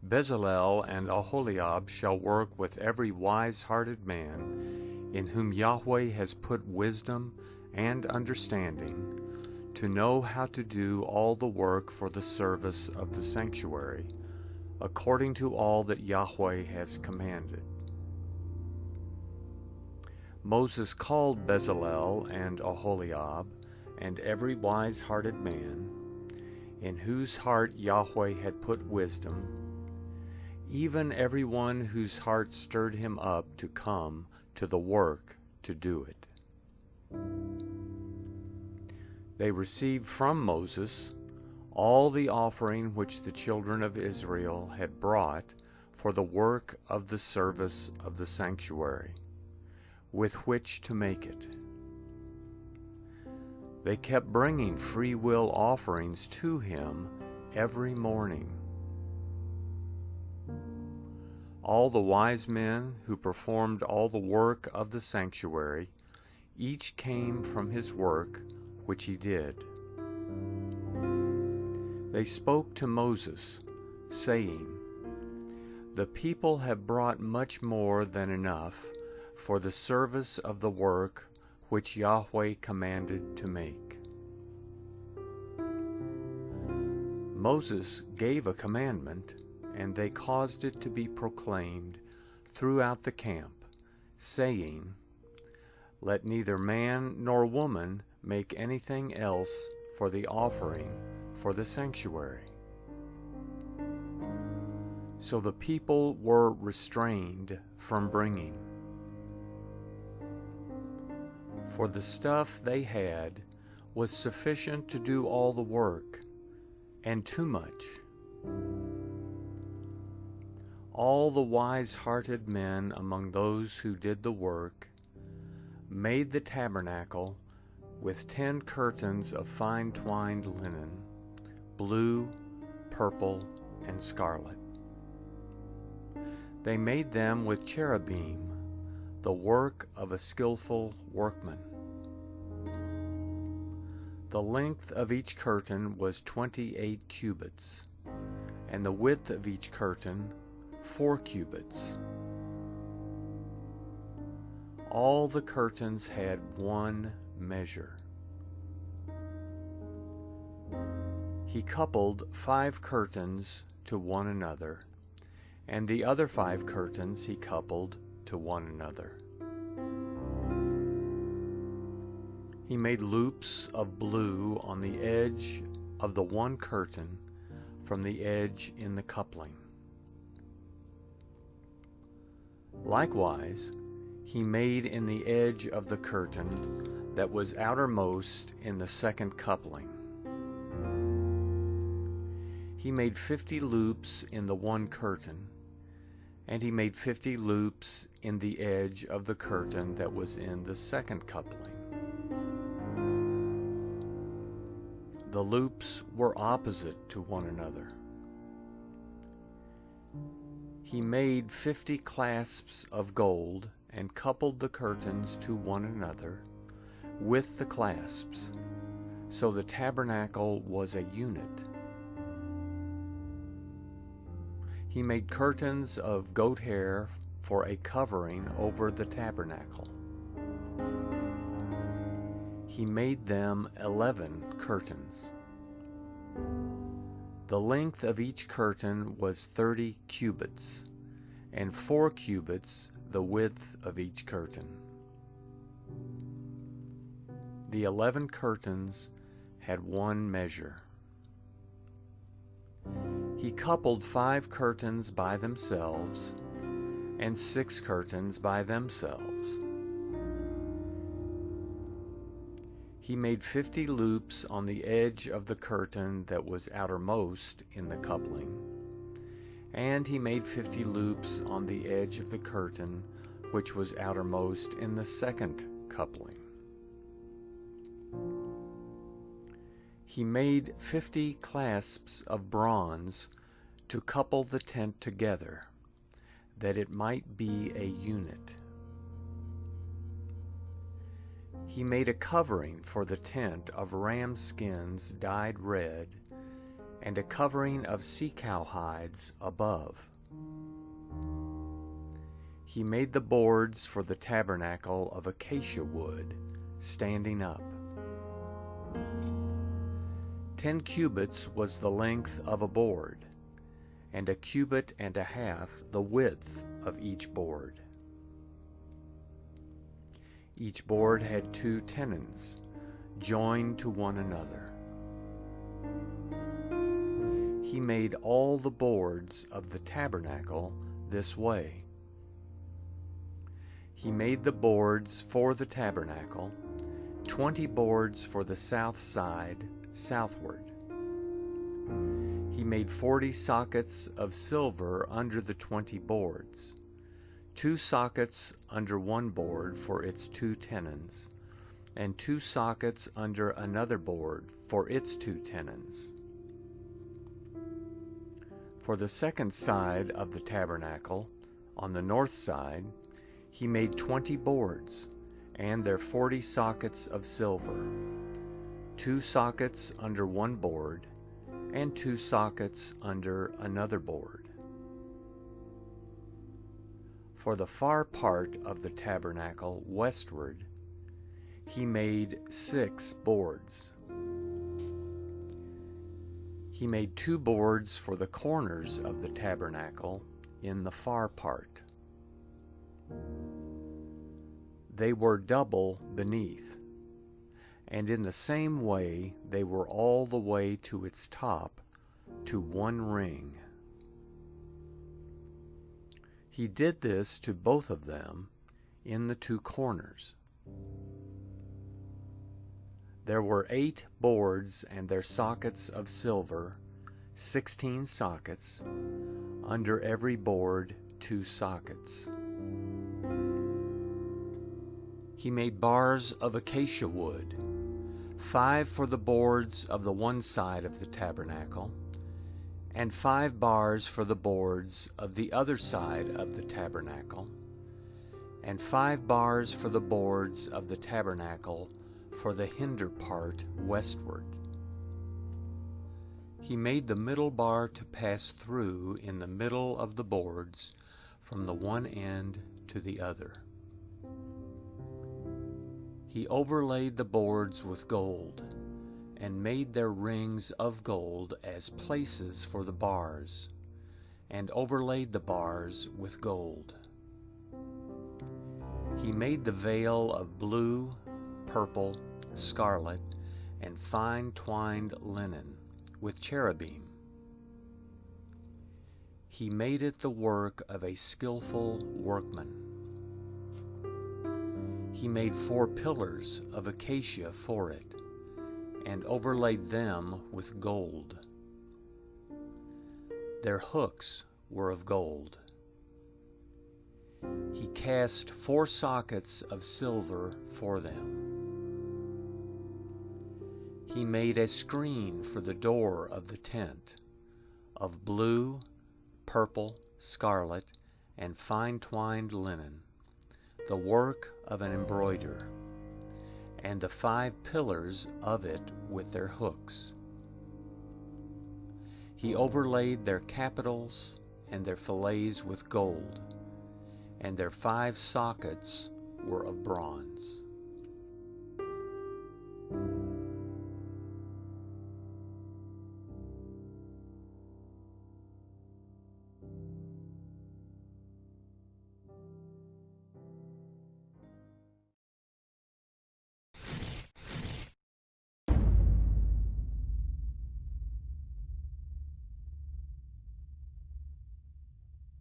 Bezalel and Aholiab shall work with every wise-hearted man, in whom Yahweh has put wisdom and understanding, to know how to do all the work for the service of the sanctuary, according to all that Yahweh has commanded. Moses called Bezalel and Aholiab, and every wise-hearted man, in whose heart Yahweh had put wisdom, even every one whose heart stirred him up to come to the work to do it. They received from Moses all the offering which the children of Israel had brought for the work of the service of the sanctuary, with which to make it. They kept bringing free will offerings to him every morning. All the wise men who performed all the work of the sanctuary, each came from his work which he did. They spoke to Moses, saying, "The people have brought much more than enough for the service of the work which Yahweh commanded to make." Moses gave a commandment, and they caused it to be proclaimed throughout the camp, saying, "Let neither man nor woman make anything else for the offering for the sanctuary." So the people were restrained from bringing. For the stuff they had was sufficient to do all the work, and too much. All the wise-hearted men among those who did the work made the tabernacle with 10 curtains of fine twined linen, blue, purple, and scarlet. They made them with cherubim, the work of a skillful workman. The length of each curtain was 28 cubits, and the width of each curtain 4 cubits. All the curtains had one measure. He coupled 5 curtains to one another, and the other 5 curtains he coupled to one another. He made loops of blue on the edge of the one curtain from the edge in the coupling. Likewise, he made in the edge of the curtain that was outermost in the second coupling. He made 50 loops in the one curtain, and he made 50 loops in the edge of the curtain that was in the second coupling. The loops were opposite to one another. He made 50 clasps of gold and coupled the curtains to one another with the clasps, so the tabernacle was a unit. He made curtains of goat hair for a covering over the tabernacle. He made them 11 curtains. The length of each curtain was 30 cubits, and 4 cubits the width of each curtain. The 11 curtains had one measure. He coupled 5 curtains by themselves, and 6 curtains by themselves. He made 50 loops on the edge of the curtain that was outermost in the coupling, and he made 50 loops on the edge of the curtain which was outermost in the second coupling. He made 50 clasps of bronze to couple the tent together, that it might be a unit. He made a covering for the tent of ram skins dyed red, and a covering of sea-cow hides above. He made the boards for the tabernacle of acacia wood, standing up. 10 cubits was the length of a board, and 1.5 cubits the width of each board. Each board had 2 tenons, joined to one another. He made all the boards of the tabernacle this way. He made the boards for the tabernacle, 20 boards for the south side, southward. He made 40 sockets of silver under the 20 boards, 2 sockets under one board for its 2 tenons, and 2 sockets under another board for its 2 tenons. For the second side of the tabernacle, on the north side, he made 20 boards, and their 40 sockets of silver, 2 sockets under one board, and 2 sockets under another board. For the far part of the tabernacle westward, he made 6 boards. He made 2 boards for the corners of the tabernacle in the far part. They were double beneath, and in the same way they were all the way to its top, to one ring. He did this to both of them in the 2 corners. There were 8 boards and their sockets of silver, 16 sockets, under every board 2 sockets. He made bars of acacia wood, 5 for the boards of the one side of the tabernacle, and 5 bars for the boards of the other side of the tabernacle, and 5 bars for the boards of the tabernacle for the hinder part westward. He made the middle bar to pass through in the middle of the boards from the one end to the other. He overlaid the boards with gold, and made their rings of gold as places for the bars, and overlaid the bars with gold. He made the veil of blue, purple, scarlet, and fine twined linen, with cherubim. He made it the work of a skillful workman. He made 4 pillars of acacia for it, and overlaid them with gold. Their hooks were of gold. He cast 4 sockets of silver for them. He made a screen for the door of the tent, of blue, purple, scarlet, and fine twined linen, the work of an embroiderer, and the 5 pillars of it with their hooks. He overlaid their capitals and their fillets with gold, and their 5 sockets were of bronze.